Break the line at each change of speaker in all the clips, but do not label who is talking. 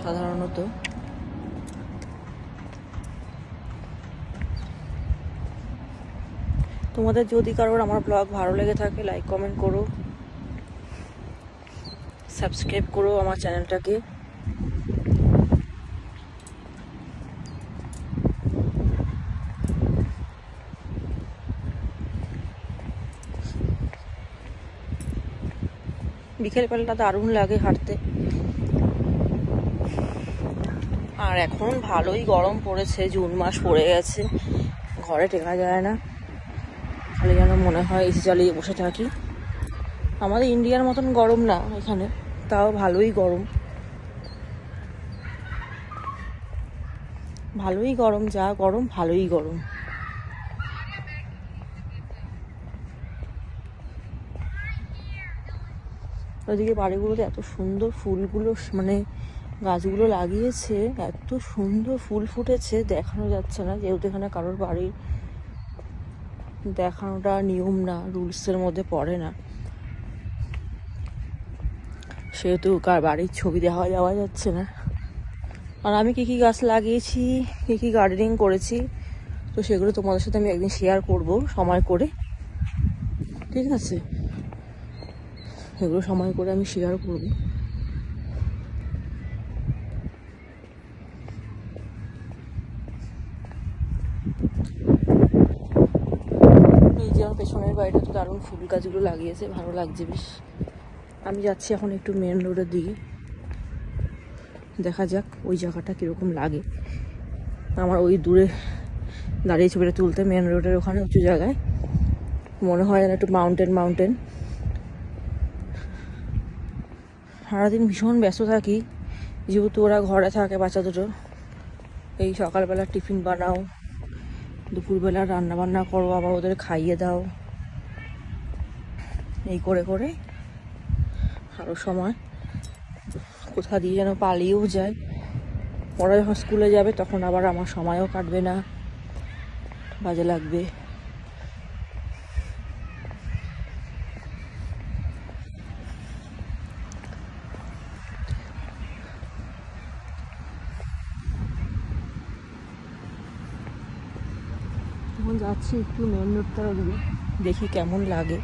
সাধারণত। তোমাদের যদি কারোর আমার ব্লগ ভালো লেগে থাকে লাইক কমেন্ট করো, সাবস্ক্রাইব করো আমার চ্যানেলটাকে। বিকেলবেলাটা দারুণ লাগে হাঁটতে। আর এখন ভালোই গরম পড়েছে, জুন মাস পড়ে গেছে, ঘরে টেকা যায় না, খালি যেন মনে হয় এসি চালিয়ে বসে থাকি। আমাদের ইন্ডিয়ার মতন গরম না এখানে, তাও ভালোই গরম, ভালোই গরম, যা গরম ভালোই গরম। ওইদিকে বাড়িগুলোতে এত সুন্দর ফুলগুলো, মানে গাছগুলো লাগিয়েছে, এত সুন্দর ফুল ফুটেছে, দেখানো যাচ্ছে না। যেহেতু এখানে কারোর বাড়ির দেখানোটা নিয়ম না, রুলসের মধ্যে পড়ে না, সেহেতু কার বাড়ির ছবি দেওয়া যাওয়া যাচ্ছে না। আর আমি কী কী গাছ লাগিয়েছি, কী কী গার্ডেনিং করেছি, তো সেগুলো তোমাদের সাথে আমি একদিন শেয়ার করব সময় করে, ঠিক আছে? এগুলো সময় করে আমি শেয়ার করব। এই যে আমার পেছনের বাড়িটা তো দারুণ ফুল গাছগুলো লাগিয়েছে, ভালো লাগছে বেশ। আমি যাচ্ছি এখন একটু মেন রোডের দিকে, দেখা যাক ওই জায়গাটা কীরকম লাগে। আমার ওই দূরে দাঁড়িয়ে ছবিটা তুলতে, মেন রোডের ওখানে উঁচু জায়গায় মনে হয় যেন একটু মাউন্টেন। সারাদিন ভীষণ ব্যস্ত থাকি, যেহেতু ওরা ঘরে থাকে বাচ্চা দুটো। এই সকালবেলা টিফিন বানাও, দুপুরবেলা রান্না বান্না করো, আবার ওদের খাইয়ে দাও, এই করে করে আরও সময় কোথা দিয়ে যেন পালিয়েও যায়। ওরা যখন স্কুলে যাবে তখন আবার আমার সময়ও কাটবে না, বাজে লাগবে। এখন যাচ্ছি একটু মেন রোডটার ওদিকে, দেখি কেমন লাগে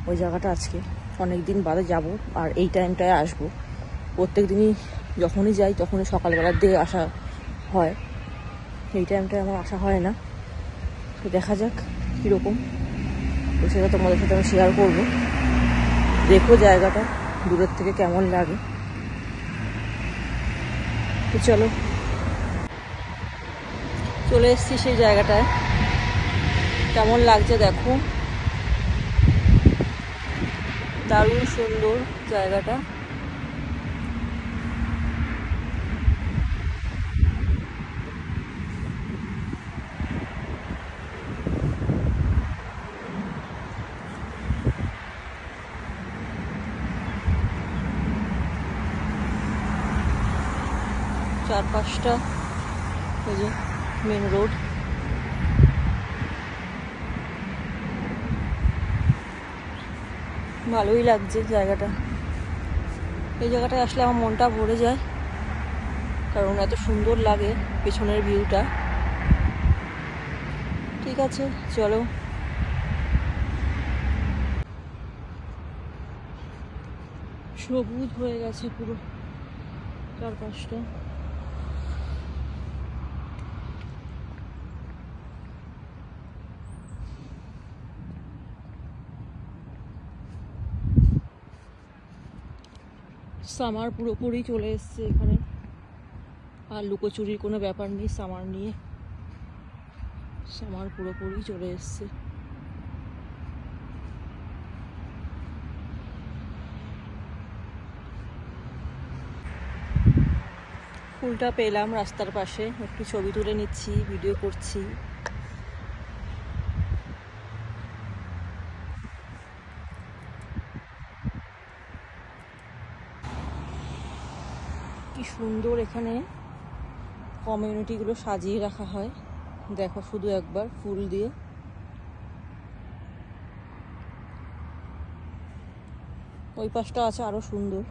ওই জায়গাটা। আজকে অনেক দিন বাদে যাব, আর এই টাইমটায় আসবো। প্রত্যেক দিনই যখনই যাই তখনই সকালবেলার দিকে আসা হয়, এই টাইমটায় আমার আসা হয় না। তো দেখা যাক কীরকম, তো সেটা তোমাদের সাথে আমি শেয়ার করবো। দেখো জায়গাটা দূরের থেকে কেমন লাগে। তো চলো, চলে এসেছি সেই জায়গাটায়, কেমন লাগছে দেখো, দারুণ সুন্দর জায়গাটা। চারপাশটা ওই যে মেন রোড, ভালোই লাগছে জায়গাটা। এই জায়গাটায় আসলে আমার মনটা ভরে যায়, কারণ এত সুন্দর লাগে পেছনের ভিউটা। ঠিক আছে, চলো। সবুজ হয়ে গেছে পুরো চারপাশটা। সামার পুরোপুরি চলে এসছে এখানে, আর লুকোচুরির কোনো ব্যাপার নেই সামার নিয়ে, সামার পুরোপুরি চলে এসছে। ফুলটা পেলাম রাস্তার পাশে, একটু ছবি তুলে নিচ্ছি, ভিডিও করছি। কি সুন্দর এখানে কমিউনিটিগুলো সাজিয়ে রাখা হয়, দেখো শুধু একবার ফুল দিয়ে। ওই পাশটা আছে আরো সুন্দর।